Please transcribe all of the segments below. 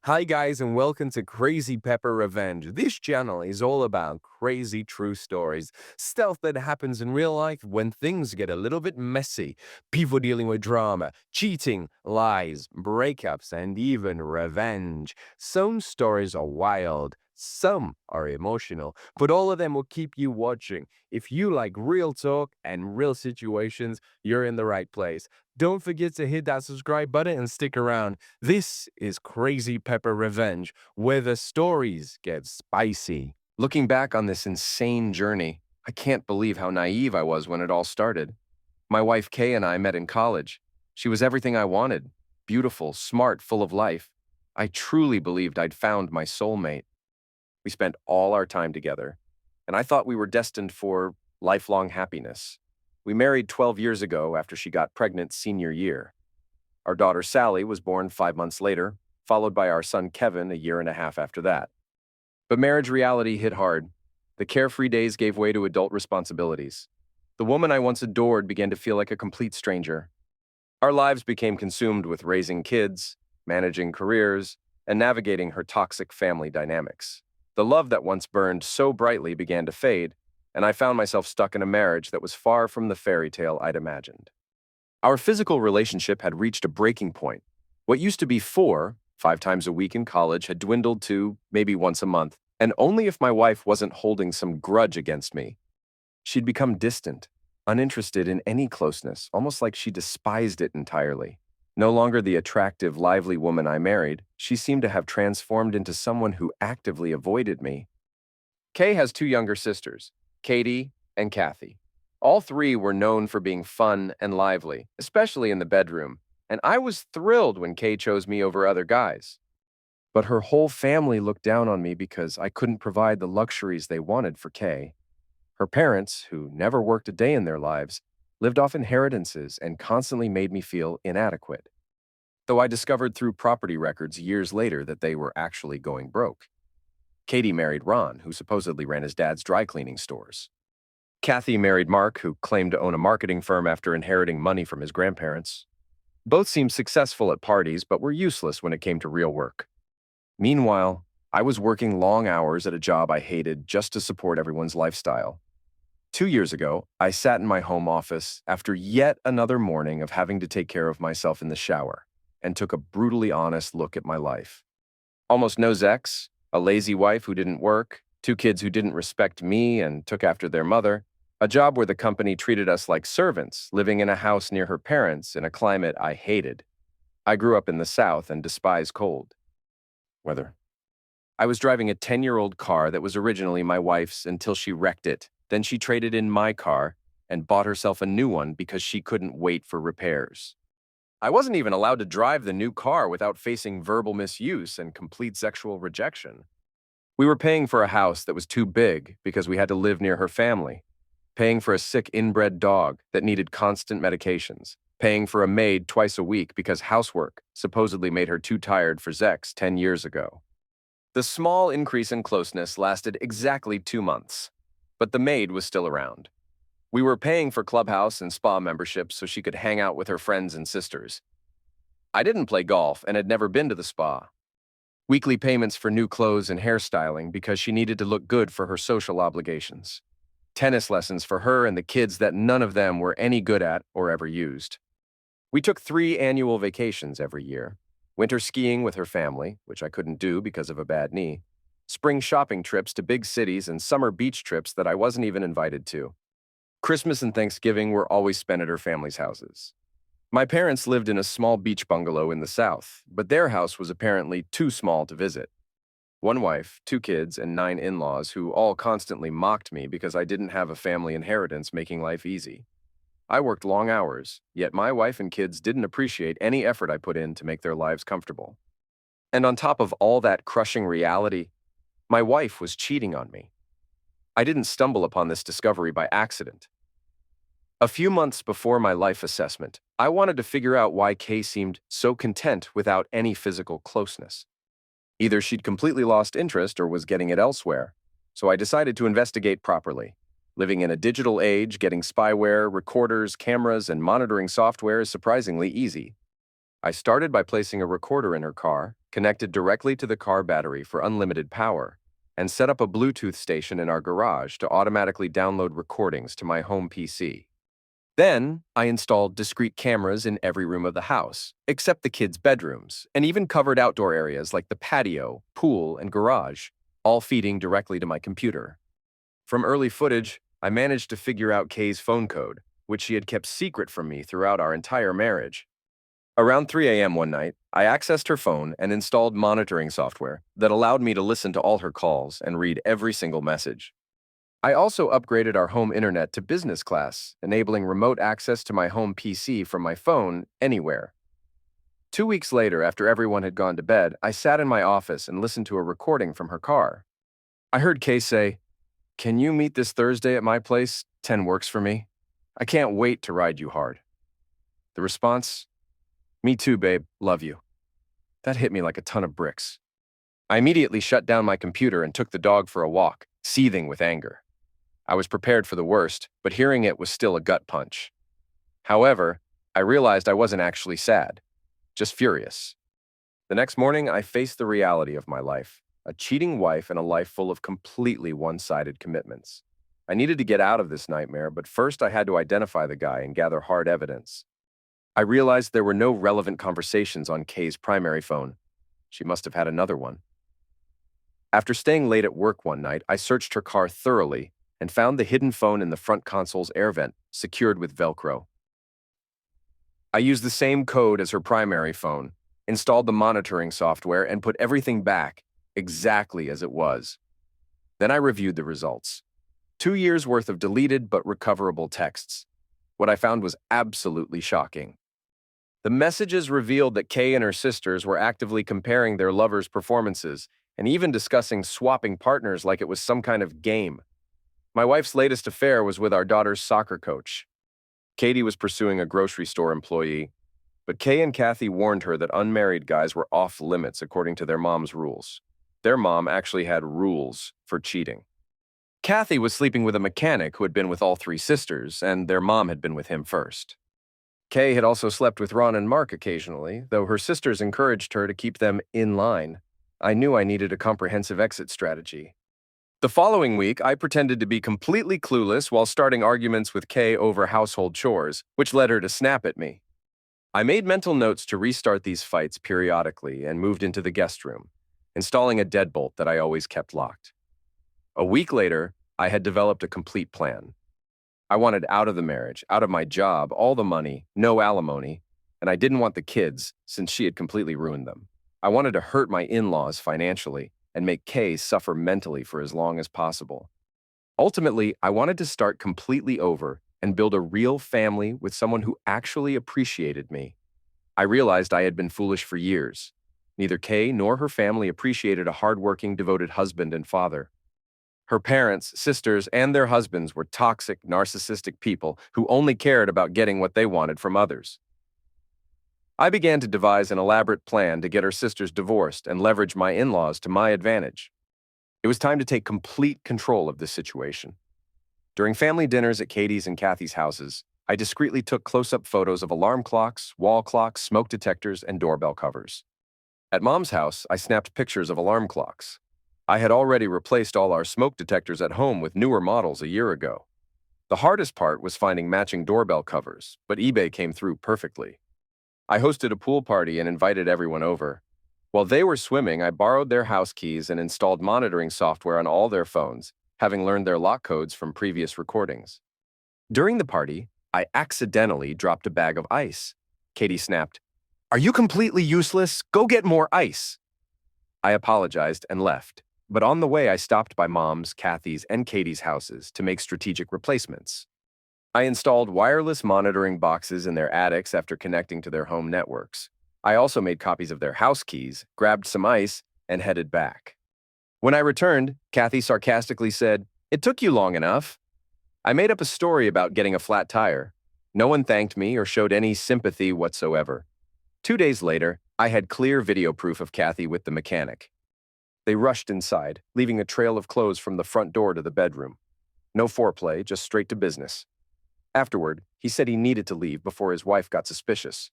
Hi guys and welcome to Crazy Pepper Revenge. This channel is all about crazy true stories, stuff that happens in real life when things get a little bit messy, people dealing with drama, cheating, lies, breakups, and even revenge. Some stories are wild, some are emotional, but all of them will keep you watching. If you like real talk and real situations, you're in the right place. Don't forget to hit that subscribe button and stick around. This is Crazy Pepper Revenge, where the stories get spicy. Looking back on this insane journey, I can't believe how naive I was when it all started. My wife Kay and I met in college. She was everything I wanted: beautiful, smart, full of life. I truly believed I'd found my soulmate. We spent all our time together, and I thought we were destined for lifelong happiness. We married 12 years ago after she got pregnant senior year. Our daughter Sally was born 5 months later, followed by our son Kevin a year and a half after that. But marriage reality hit hard. The carefree days gave way to adult responsibilities. The woman I once adored began to feel like a complete stranger. Our lives became consumed with raising kids, managing careers, and navigating her toxic family dynamics. The love that once burned so brightly began to fade, and I found myself stuck in a marriage that was far from the fairy tale I'd imagined. Our physical relationship had reached a breaking point. What used to be 5 times a week in college had dwindled to maybe once a month, and only if my wife wasn't holding some grudge against me. She'd become distant, uninterested in any closeness, almost like she despised it entirely. No longer the attractive, lively woman I married, she seemed to have transformed into someone who actively avoided me. Kay has two younger sisters, Katie and Kathy. All three were known for being fun and lively, especially in the bedroom, and I was thrilled when Kay chose me over other guys. But her whole family looked down on me because I couldn't provide the luxuries they wanted for Kay. Her parents, who never worked a day in their lives, lived off inheritances and constantly made me feel inadequate. Though I discovered through property records years later that they were actually going broke. Katie married Ron, who supposedly ran his dad's dry cleaning stores. Kathy married Mark, who claimed to own a marketing firm after inheriting money from his grandparents. Both seemed successful at parties, but were useless when it came to real work. Meanwhile, I was working long hours at a job I hated just to support everyone's lifestyle. 2 years ago, I sat in my home office after yet another morning of having to take care of myself in the shower and took a brutally honest look at my life. Almost no sex, a lazy wife who didn't work, two kids who didn't respect me and took after their mother, a job where the company treated us like servants, living in a house near her parents in a climate I hated. I grew up in the South and despise cold weather. I was driving a 10-year-old car that was originally my wife's until she wrecked it. Then she traded in my car and bought herself a new one because she couldn't wait for repairs. I wasn't even allowed to drive the new car without facing verbal misuse and complete sexual rejection. We were paying for a house that was too big because we had to live near her family, paying for a sick inbred dog that needed constant medications, paying for a maid twice a week because housework supposedly made her too tired for sex 10 years ago. The small increase in closeness lasted exactly 2 months, but the maid was still around. We were paying for clubhouse and spa memberships so she could hang out with her friends and sisters. I didn't play golf and had never been to the spa. Weekly payments for new clothes and hairstyling because she needed to look good for her social obligations. Tennis lessons for her and the kids that none of them were any good at or ever used. We took 3 annual vacations every year. Winter skiing with her family, which I couldn't do because of a bad knee. Spring shopping trips to big cities and summer beach trips that I wasn't even invited to. Christmas and Thanksgiving were always spent at her family's houses. My parents lived in a small beach bungalow in the South, but their house was apparently too small to visit. One wife, 2 kids, and 9 in-laws who all constantly mocked me because I didn't have a family inheritance making life easy. I worked long hours, yet my wife and kids didn't appreciate any effort I put in to make their lives comfortable. And on top of all that crushing reality, my wife was cheating on me. I didn't stumble upon this discovery by accident. A few months before my life assessment, I wanted to figure out why Kay seemed so content without any physical closeness. Either she'd completely lost interest or was getting it elsewhere, so I decided to investigate properly. Living in a digital age, getting spyware, recorders, cameras, and monitoring software is surprisingly easy. I started by placing a recorder in her car connected directly to the car battery for unlimited power, and set up a Bluetooth station in our garage to automatically download recordings to my home PC. Then, I installed discrete cameras in every room of the house, except the kids' bedrooms, and even covered outdoor areas like the patio, pool, and garage, all feeding directly to my computer. From early footage, I managed to figure out Kay's phone code, which she had kept secret from me throughout our entire marriage. Around 3 a.m. one night, I accessed her phone and installed monitoring software that allowed me to listen to all her calls and read every single message. I also upgraded our home internet to business class, enabling remote access to my home PC from my phone anywhere. 2 weeks later, after everyone had gone to bed, I sat in my office and listened to a recording from her car. I heard Kay say, "Can you meet this Thursday at my place? 10 works for me. I can't wait to ride you hard." The response, "Me too, babe. Love you." That hit me like a ton of bricks. I immediately shut down my computer and took the dog for a walk, seething with anger. I was prepared for the worst, but hearing it was still a gut punch. However, I realized I wasn't actually sad, just furious. The next morning, I faced the reality of my life, a cheating wife and a life full of completely one-sided commitments. I needed to get out of this nightmare, but first I had to identify the guy and gather hard evidence. I realized there were no relevant conversations on Kay's primary phone. She must have had another one. After staying late at work one night, I searched her car thoroughly and found the hidden phone in the front console's air vent, secured with Velcro. I used the same code as her primary phone, installed the monitoring software, and put everything back exactly as it was. Then I reviewed the results. 2 years worth of deleted but recoverable texts. What I found was absolutely shocking. The messages revealed that Kay and her sisters were actively comparing their lovers' performances and even discussing swapping partners like it was some kind of game. My wife's latest affair was with our daughter's soccer coach. Katie was pursuing a grocery store employee, but Kay and Kathy warned her that unmarried guys were off limits according to their mom's rules. Their mom actually had rules for cheating. Kathy was sleeping with a mechanic who had been with all 3 sisters, and their mom had been with him first. Kay had also slept with Ron and Mark occasionally, though her sisters encouraged her to keep them in line. I knew I needed a comprehensive exit strategy. The following week, I pretended to be completely clueless while starting arguments with Kay over household chores, which led her to snap at me. I made mental notes to restart these fights periodically and moved into the guest room, installing a deadbolt that I always kept locked. A week later, I had developed a complete plan. I wanted out of the marriage, out of my job, all the money, no alimony, and I didn't want the kids since she had completely ruined them. I wanted to hurt my in-laws financially and make Kay suffer mentally for as long as possible. Ultimately, I wanted to start completely over and build a real family with someone who actually appreciated me. I realized I had been foolish for years. Neither Kay nor her family appreciated a hardworking, devoted husband and father. Her parents, sisters, and their husbands were toxic, narcissistic people who only cared about getting what they wanted from others. I began to devise an elaborate plan to get her sisters divorced and leverage my in-laws to my advantage. It was time to take complete control of this situation. During family dinners at Katie's and Kathy's houses, I discreetly took close-up photos of alarm clocks, wall clocks, smoke detectors, and doorbell covers. At Mom's house, I snapped pictures of alarm clocks. I had already replaced all our smoke detectors at home with newer models a year ago. The hardest part was finding matching doorbell covers, but eBay came through perfectly. I hosted a pool party and invited everyone over. While they were swimming, I borrowed their house keys and installed monitoring software on all their phones, having learned their lock codes from previous recordings. During the party, I accidentally dropped a bag of ice. Katie snapped, "Are you completely useless? Go get more ice." I apologized and left, but on the way I stopped by Mom's, Kathy's, and Katie's houses to make strategic replacements. I installed wireless monitoring boxes in their attics after connecting to their home networks. I also made copies of their house keys, grabbed some ice, and headed back. When I returned, Kathy sarcastically said, "It took you long enough." I made up a story about getting a flat tire. No one thanked me or showed any sympathy whatsoever. 2 days later, I had clear video proof of Kathy with the mechanic. They rushed inside, leaving a trail of clothes from the front door to the bedroom. No foreplay, just straight to business. Afterward, he said he needed to leave before his wife got suspicious.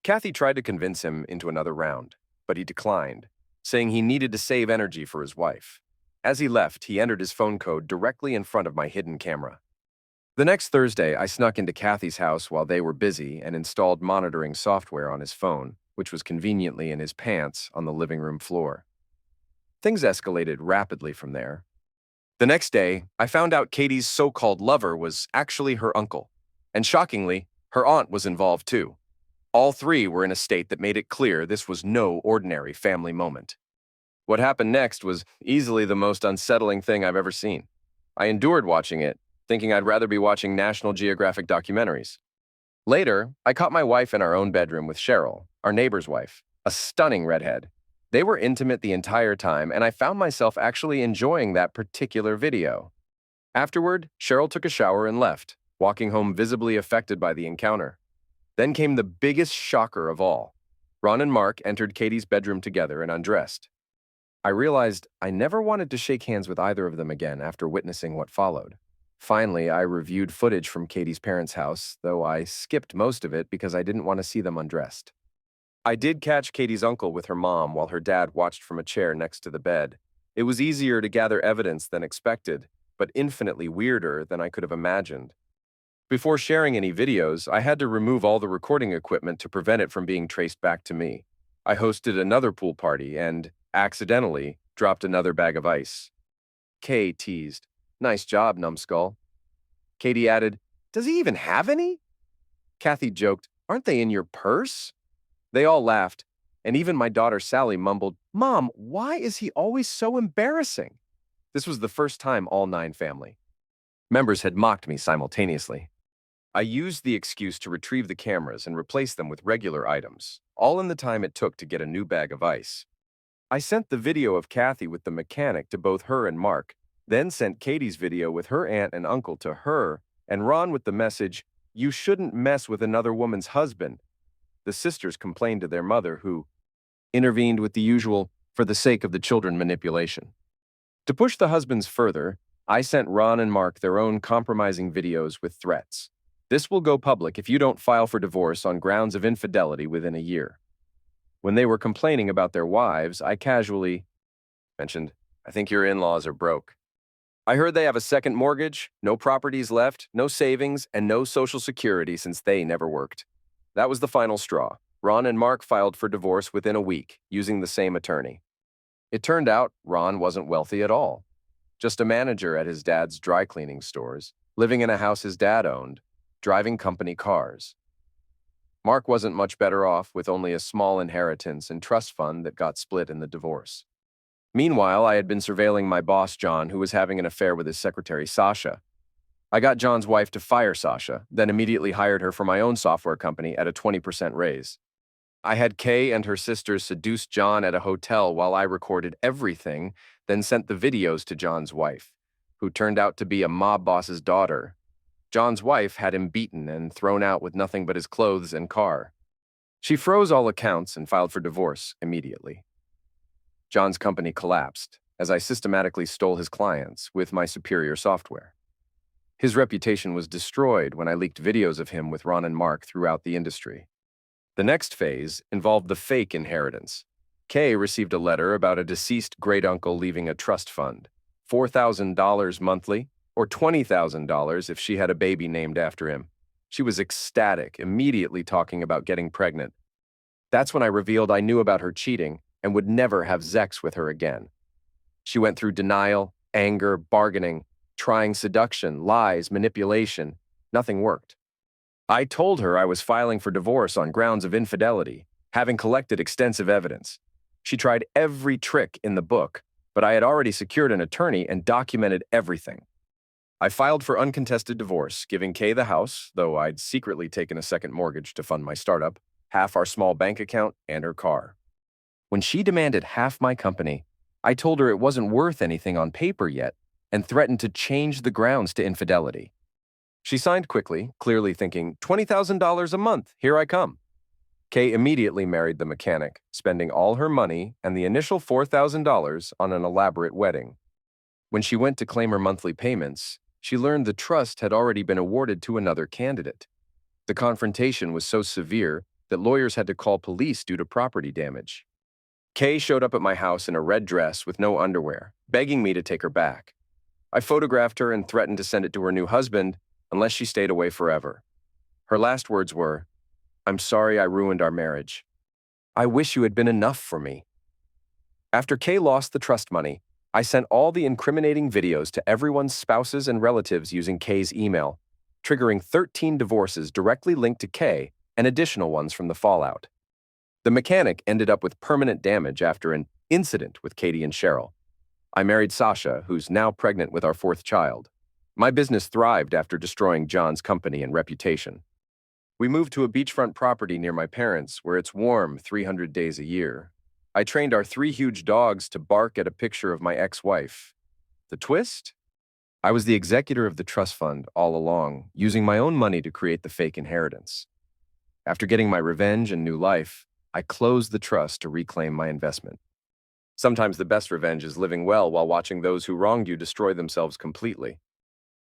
Kathy tried to convince him into another round, but he declined, saying he needed to save energy for his wife. As he left, he entered his phone code directly in front of my hidden camera. The next Thursday, I snuck into Kathy's house while they were busy and installed monitoring software on his phone, which was conveniently in his pants on the living room floor. Things escalated rapidly from there. The next day, I found out Katie's so-called lover was actually her uncle, and shockingly, her aunt was involved too. All three were in a state that made it clear this was no ordinary family moment. What happened next was easily the most unsettling thing I've ever seen. I endured watching it, thinking I'd rather be watching National Geographic documentaries. Later, I caught my wife in our own bedroom with Cheryl, our neighbor's wife, a stunning redhead. They were intimate the entire time, and I found myself actually enjoying that particular video. Afterward, Cheryl took a shower and left, walking home visibly affected by the encounter. Then came the biggest shocker of all. Ron and Mark entered Katie's bedroom together and undressed. I realized I never wanted to shake hands with either of them again after witnessing what followed. Finally, I reviewed footage from Katie's parents' house, though I skipped most of it because I didn't want to see them undressed. I did catch Katie's uncle with her mom while her dad watched from a chair next to the bed. It was easier to gather evidence than expected, but infinitely weirder than I could have imagined. Before sharing any videos, I had to remove all the recording equipment to prevent it from being traced back to me. I hosted another pool party and, accidentally, dropped another bag of ice. Kay teased, "Nice job, numbskull." Katie added, "Does he even have any?" Kathy joked, "Aren't they in your purse?" They all laughed, and even my daughter Sally mumbled, "Mom, why is he always so embarrassing?" This was the first time all 9 family members had mocked me simultaneously. I used the excuse to retrieve the cameras and replace them with regular items, all in the time it took to get a new bag of ice. I sent the video of Kathy with the mechanic to both her and Mark, then sent Katie's video with her aunt and uncle to her, and Ron with the message, "You shouldn't mess with another woman's husband." The sisters complained to their mother, who intervened with the usual, "for the sake of the children" manipulation. To push the husbands further, I sent Ron and Mark their own compromising videos with threats. "This will go public if you don't file for divorce on grounds of infidelity within a year." When they were complaining about their wives, I casually mentioned, "I think your in-laws are broke. I heard they have a second mortgage, no properties left, no savings, and no Social Security since they never worked." That was the final straw. Ron and Mark filed for divorce within a week, using the same attorney. It turned out Ron wasn't wealthy at all, just a manager at his dad's dry cleaning stores, living in a house his dad owned, driving company cars. Mark wasn't much better off, with only a small inheritance and trust fund that got split in the divorce. Meanwhile, I had been surveilling my boss, John, who was having an affair with his secretary, Sasha. I got John's wife to fire Sasha, then immediately hired her for my own software company at a 20% raise. I had Kay and her sisters seduce John at a hotel while I recorded everything, then sent the videos to John's wife, who turned out to be a mob boss's daughter. John's wife had him beaten and thrown out with nothing but his clothes and car. She froze all accounts and filed for divorce immediately. John's company collapsed as I systematically stole his clients with my superior software. His reputation was destroyed when I leaked videos of him with Ron and Mark throughout the industry. The next phase involved the fake inheritance. Kay received a letter about a deceased great-uncle leaving a trust fund, $4,000 monthly, or $20,000 if she had a baby named after him. She was ecstatic, immediately talking about getting pregnant. That's when I revealed I knew about her cheating and would never have sex with her again. She went through denial, anger, bargaining, trying seduction, lies, manipulation. Nothing worked. I told her I was filing for divorce on grounds of infidelity, having collected extensive evidence. She tried every trick in the book, but I had already secured an attorney and documented everything. I filed for uncontested divorce, giving Kay the house, though I'd secretly taken a second mortgage to fund my startup, half our small bank account, and her car. When she demanded half my company, I told her it wasn't worth anything on paper yet and threatened to change the grounds to infidelity. She signed quickly, clearly thinking, $20,000 a month, here I come. Kay immediately married the mechanic, spending all her money and the initial $4,000 on an elaborate wedding. When she went to claim her monthly payments, she learned the trust had already been awarded to another candidate. The confrontation was so severe that lawyers had to call police due to property damage. Kay showed up at my house in a red dress with no underwear, begging me to take her back. I photographed her and threatened to send it to her new husband unless she stayed away forever. Her last words were, "I'm sorry I ruined our marriage. I wish you had been enough for me." After Kay lost the trust money, I sent all the incriminating videos to everyone's spouses and relatives using Kay's email, triggering 13 divorces directly linked to Kay and additional ones from the fallout. The mechanic ended up with permanent damage after an incident with Katie and Cheryl. I married Sasha, who's now pregnant with our fourth child. My business thrived after destroying John's company and reputation. We moved to a beachfront property near my parents' where it's warm 300 days a year. I trained our 3 huge dogs to bark at a picture of my ex-wife. The twist? I was the executor of the trust fund all along, using my own money to create the fake inheritance. After getting my revenge and new life, I closed the trust to reclaim my investment. Sometimes the best revenge is living well while watching those who wronged you destroy themselves completely.